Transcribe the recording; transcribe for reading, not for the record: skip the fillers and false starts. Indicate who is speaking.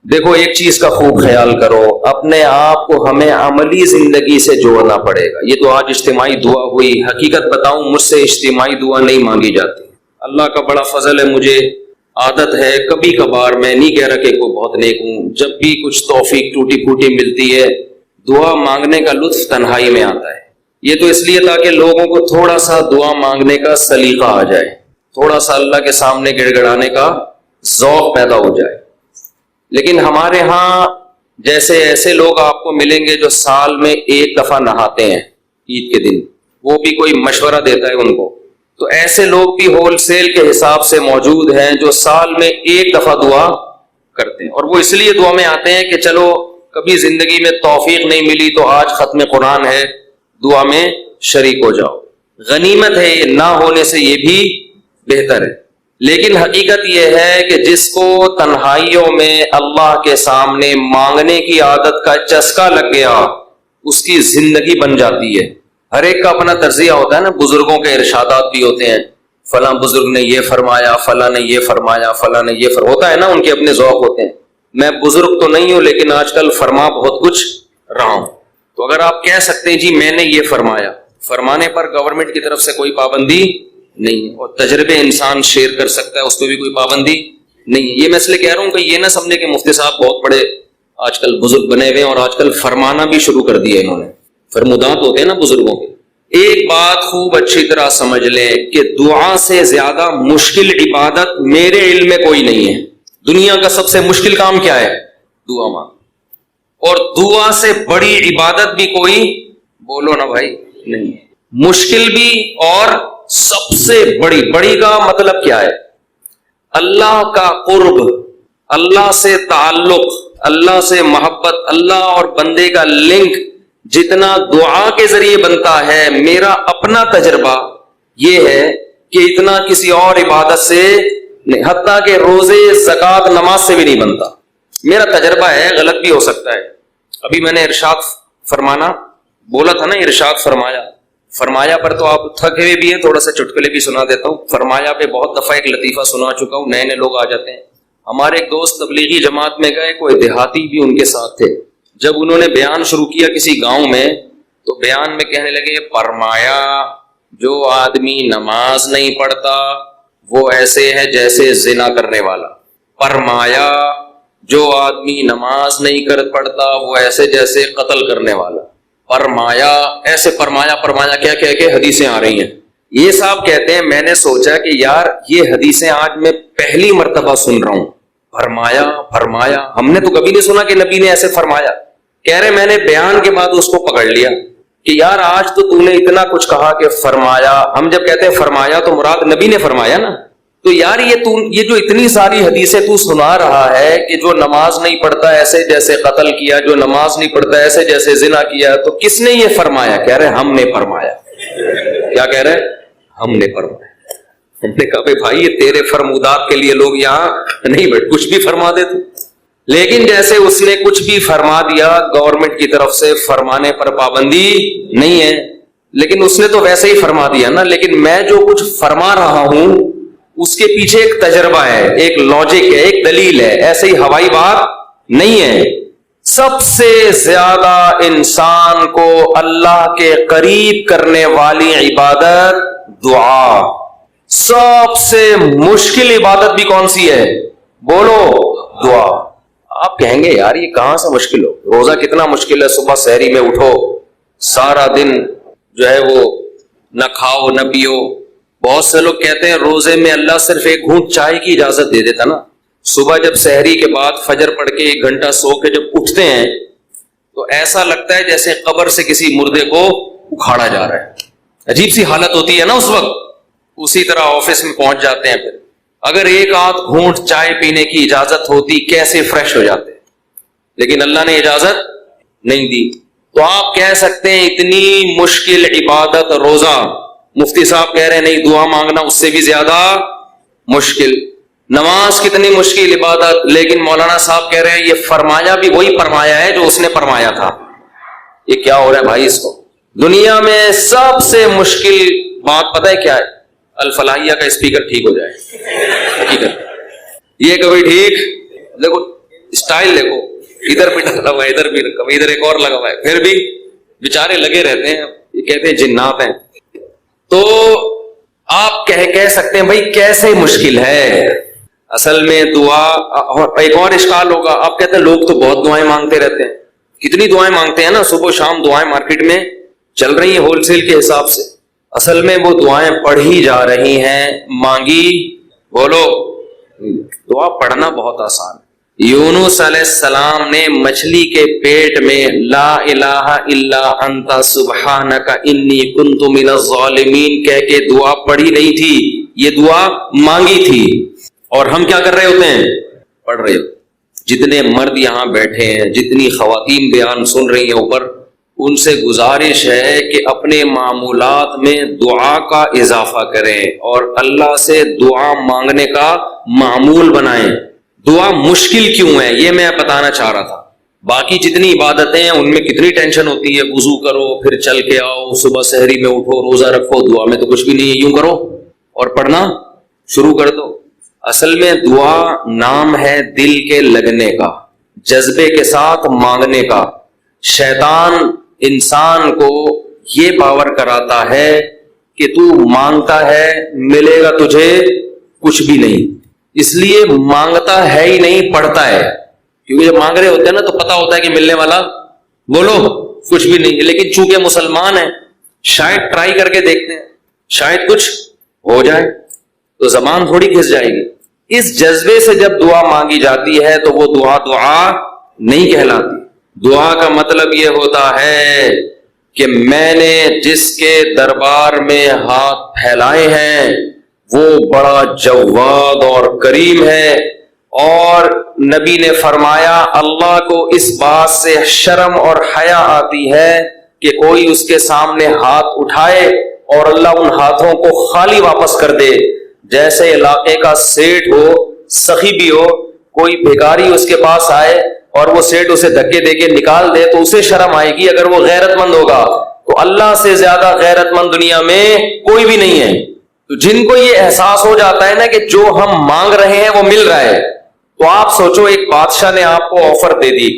Speaker 1: دیکھو ایک چیز کا خوب خیال کرو، اپنے آپ کو ہمیں عملی زندگی سے جوڑنا پڑے گا۔ یہ تو آج اجتماعی دعا ہوئی، حقیقت بتاؤں مجھ سے اجتماعی دعا نہیں مانگی جاتی۔ اللہ کا بڑا فضل ہے، مجھے عادت ہے کبھی کبھار، میں نہیں کہہ رہا کہ کوئی بہت نیک ہوں، جب بھی کچھ توفیق ٹوٹی پھوٹی ملتی ہے دعا مانگنے کا لطف تنہائی میں آتا ہے۔ یہ تو اس لیے تاکہ لوگوں کو تھوڑا سا دعا مانگنے کا سلیقہ آ جائے، تھوڑا سا اللہ کے سامنے گڑ گڑانے کا ذوق پیدا ہو جائے۔ لیکن ہمارے ہاں جیسے ایسے لوگ آپ کو ملیں گے جو سال میں ایک دفعہ نہاتے ہیں عید کے دن، وہ بھی کوئی مشورہ دیتا ہے ان کو، تو ایسے لوگ بھی ہول سیل کے حساب سے موجود ہیں جو سال میں ایک دفعہ دعا کرتے ہیں، اور وہ اس لیے دعا میں آتے ہیں کہ چلو کبھی زندگی میں توفیق نہیں ملی تو آج ختم قرآن ہے، دعا میں شریک ہو جاؤ۔ غنیمت ہے، یہ نہ ہونے سے یہ بھی بہتر ہے۔ لیکن حقیقت یہ ہے کہ جس کو تنہائیوں میں اللہ کے سامنے مانگنے کی عادت کا چسکا لگ گیا اس کی زندگی بن جاتی ہے۔ ہر ایک کا اپنا تجزیہ ہوتا ہے نا، بزرگوں کے ارشادات بھی ہوتے ہیں، فلاں بزرگ نے یہ فرمایا، فلاں نے یہ فرمایا، فلاں نے یہ ہوتا ہے نا، ان کے اپنے ذوق ہوتے ہیں۔ میں بزرگ تو نہیں ہوں لیکن آج کل فرما بہت کچھ رہا ہوں، تو اگر آپ کہہ سکتے ہیں جی میں نے یہ فرمایا، فرمانے پر گورنمنٹ کی طرف سے کوئی پابندی نہیں ہے، اور تجربے انسان شیئر کر سکتا ہے، اس پہ بھی کوئی پابندی نہیں ہے۔ یہ میں اس لیے کہہ رہا ہوں کہ یہ نہ سمجھے کہ مفتی صاحب بہت بڑے آج کل بزرگ بنے ہوئے ہیں اور آج کل فرمانا بھی شروع کر دیا انہوں نے، فرمودات ہوتے ہیں نا بزرگوں کے۔ ایک بات خوب اچھی طرح سمجھ لیں کہ دعا سے زیادہ مشکل عبادت میرے علم میں کوئی نہیں ہے۔ دنیا کا سب سے مشکل کام کیا ہے؟ دعا مانگ، اور دعا سے بڑی عبادت بھی کوئی بولو نا بھائی نہیں ہے، مشکل بھی اور سب سے بڑی کا مطلب کیا ہے؟ اللہ کا قرب، اللہ سے تعلق، اللہ سے محبت، اللہ اور بندے کا لنک جتنا دعا کے ذریعے بنتا ہے، میرا اپنا تجربہ یہ ہے کہ اتنا کسی اور عبادت سے نہیں، حتیٰ کہ روزے، زکوٰۃ، نماز سے بھی نہیں بنتا۔ میرا تجربہ ہے، غلط بھی ہو سکتا ہے۔ ابھی میں نے ارشاد فرمانا بولا تھا نا، ارشاد فرمایا پر تو آپ تھکے ہوئے بھی ہیں، تھوڑا سا چٹکلے بھی سنا دیتا ہوں۔ فرمایا پہ بہت دفعہ ایک لطیفہ سنا چکا ہوں، نئے لوگ آ جاتے ہیں۔ ہمارے ایک دوست تبلیغی جماعت میں گئے، کوئی دیہاتی بھی ان کے ساتھ تھے۔ جب انہوں نے بیان شروع کیا کسی گاؤں میں، تو بیان میں کہنے لگے فرمایا جو آدمی نماز نہیں پڑھتا وہ ایسے ہے جیسے زنا کرنے والا، فرمایا جو آدمی نماز نہیں پڑھتا وہ ایسے جیسے قتل کرنے والا، فرمایا ایسے فرمایا کیا کہہ کے حدیثیں آ رہی ہیں۔ یہ صاحب کہتے ہیں میں نے سوچا کہ یار یہ حدیثیں آج میں پہلی مرتبہ سن رہا ہوں، فرمایا ہم نے تو کبھی نہیں سنا کہ نبی نے ایسے فرمایا۔ کہہ رہے میں نے بیان کے بعد اس کو پکڑ لیا کہ یار آج تو نے اتنا کچھ کہا کہ فرمایا، ہم جب کہتے ہیں فرمایا تو مراد نبی نے فرمایا نا، تو یار یہ جو اتنی ساری حدیثیں تو سنا رہا ہے کہ جو نماز نہیں پڑھتا ایسے جیسے قتل کیا، جو نماز نہیں پڑھتا ایسے جیسے زنا کیا، تو کس نے یہ فرمایا؟ کہہ رہے ہم نے فرمایا۔ کیا کہہ رہے؟ ہم نے فرمایا۔ ہم نے کہا بھائی یہ تیرے فرمودات کے لیے لوگ یہاں نہیں بیٹھ، کچھ بھی فرما دیتے۔ لیکن جیسے اس نے کچھ بھی فرما دیا، گورنمنٹ کی طرف سے فرمانے پر پابندی نہیں ہے، لیکن اس نے تو ویسے ہی فرما دیا نا، لیکن میں جو کچھ فرما رہا ہوں اس کے پیچھے ایک تجربہ ہے، ایک لاجک ہے، ایک دلیل ہے، ایسے ہی ہوائی بات نہیں ہے۔ سب سے زیادہ انسان کو اللہ کے قریب کرنے والی عبادت دعا، سب سے مشکل عبادت بھی کون سی ہے؟ بولو، دعا۔ آپ کہیں گے یار یہ کہاں سے مشکل ہو، روزہ کتنا مشکل ہے، صبح سحری میں اٹھو، سارا دن جو ہے وہ نہ کھاؤ نہ پیو۔ بہت سے لوگ کہتے ہیں روزے میں اللہ صرف ایک گھونٹ چائے کی اجازت دے دیتا نا، صبح جب سحری کے بعد فجر پڑھ کے 1 گھنٹہ سو کے جب اٹھتے ہیں تو ایسا لگتا ہے جیسے قبر سے کسی مردے کو اکھاڑا جا رہا ہے، عجیب سی حالت ہوتی ہے نا اس وقت۔ اسی طرح آفس میں پہنچ جاتے ہیں، پھر اگر ایک آدھ گھونٹ چائے پینے کی اجازت ہوتی کیسے فریش ہو جاتے، لیکن اللہ نے اجازت نہیں دی۔ تو آپ کہہ سکتے ہیں اتنی مشکل عبادت روزہ، مفتی صاحب کہہ رہے ہیں نہیں دعا مانگنا اس سے بھی زیادہ مشکل۔ نماز کتنی مشکل عبادت، لیکن مولانا صاحب کہہ رہے ہیں یہ فرمایا بھی وہی فرمایا ہے جو اس نے فرمایا تھا۔ یہ کیا ہو رہا ہے بھائی؟ اس کو دنیا میں سب سے مشکل بات پتہ ہے کیا ہے؟ الفلاحیہ کا اسپیکر ٹھیک ہو جائے، ٹھیک ہے یہ کبھی ٹھیک، دیکھو اسٹائل دیکھو، ادھر بھی ڈالا ہوا ہے، ادھر بھی رکھا ہوا ہے، ادھر ایک اور لگا ہوا ہے، پھر بھی بیچارے لگے رہتے ہیں، یہ کہتے ہیں جنات ہیں۔ تو آپ کہہ سکتے ہیں بھائی کیسے مشکل ہے، اصل میں دعا۔ ایک اور اشکال ہوگا، آپ کہتے ہیں لوگ تو بہت دعائیں مانگتے رہتے ہیں، کتنی دعائیں مانگتے ہیں نا، صبح شام دعائیں مارکیٹ میں چل رہی ہیں ہول سیل کے حساب سے۔ اصل میں وہ دعائیں پڑھی جا رہی ہیں، مانگی بولو۔ دعا پڑھنا بہت آسان ہے۔ یونس علیہ السلام نے مچھلی کے پیٹ میں لا الہ الا انت سبحانک انی کنت من الظالمین کہہ کے دعا پڑھی نہیں تھی، یہ دعا مانگی تھی۔ اور ہم کیا کر رہے ہوتے ہیں؟ پڑھ رہے ہوتے۔ جتنے مرد یہاں بیٹھے ہیں، جتنی خواتین بیان سن رہی ہیں اوپر، ان سے گزارش ہے کہ اپنے معمولات میں دعا کا اضافہ کریں اور اللہ سے دعا مانگنے کا معمول بنائیں۔ دعا مشکل کیوں ہے یہ میں بتانا چاہ رہا تھا۔ باقی جتنی عبادتیں ہیں ان میں کتنی ٹینشن ہوتی ہے، وضو کرو، پھر چل کے آؤ، صبح سحری میں اٹھو، روزہ رکھو، دعا میں تو کچھ بھی نہیں ہے، یوں کرو اور پڑھنا شروع کر دو۔ اصل میں دعا نام ہے دل کے لگنے کا، جذبے کے ساتھ مانگنے کا۔ شیطان انسان کو یہ باور کراتا ہے کہ تو مانگتا ہے ملے گا تجھے کچھ بھی نہیں، اس لیے مانگتا ہے ہی نہیں، پڑھتا ہے۔ کیونکہ جب مانگ رہے ہوتے ہیں نا تو پتا ہوتا ہے کہ ملنے والا بولو کچھ بھی نہیں، لیکن چونکہ مسلمان ہیں شاید ٹرائی کر کے دیکھتے ہیں، شاید کچھ ہو جائے، تو زبان تھوڑی گھس جائے گی۔ اس جذبے سے جب دعا مانگی جاتی ہے تو وہ دعا نہیں کہلاتی۔ دعا کا مطلب یہ ہوتا ہے کہ میں نے جس کے دربار میں ہاتھ پھیلائے ہیں وہ بڑا جواد اور کریم ہے، اور نبی نے فرمایا اللہ کو اس بات سے شرم اور حیا آتی ہے کہ کوئی اس کے سامنے ہاتھ اٹھائے اور اللہ ان ہاتھوں کو خالی واپس کر دے۔ جیسے علاقے کا سیٹ ہو، سخی بھی ہو، کوئی بھکاری اس کے پاس آئے اور وہ سیٹ اسے دھکے دے کے نکال دے تو اسے شرم آئے گی اگر وہ غیرت مند ہوگا، تو اللہ سے زیادہ غیرت مند دنیا میں کوئی بھی نہیں ہے۔ تو جن کو یہ احساس ہو جاتا ہے نا کہ جو ہم مانگ رہے ہیں وہ مل رہا ہے، تو آپ سوچو ایک بادشاہ نے آپ کو آفر دے دی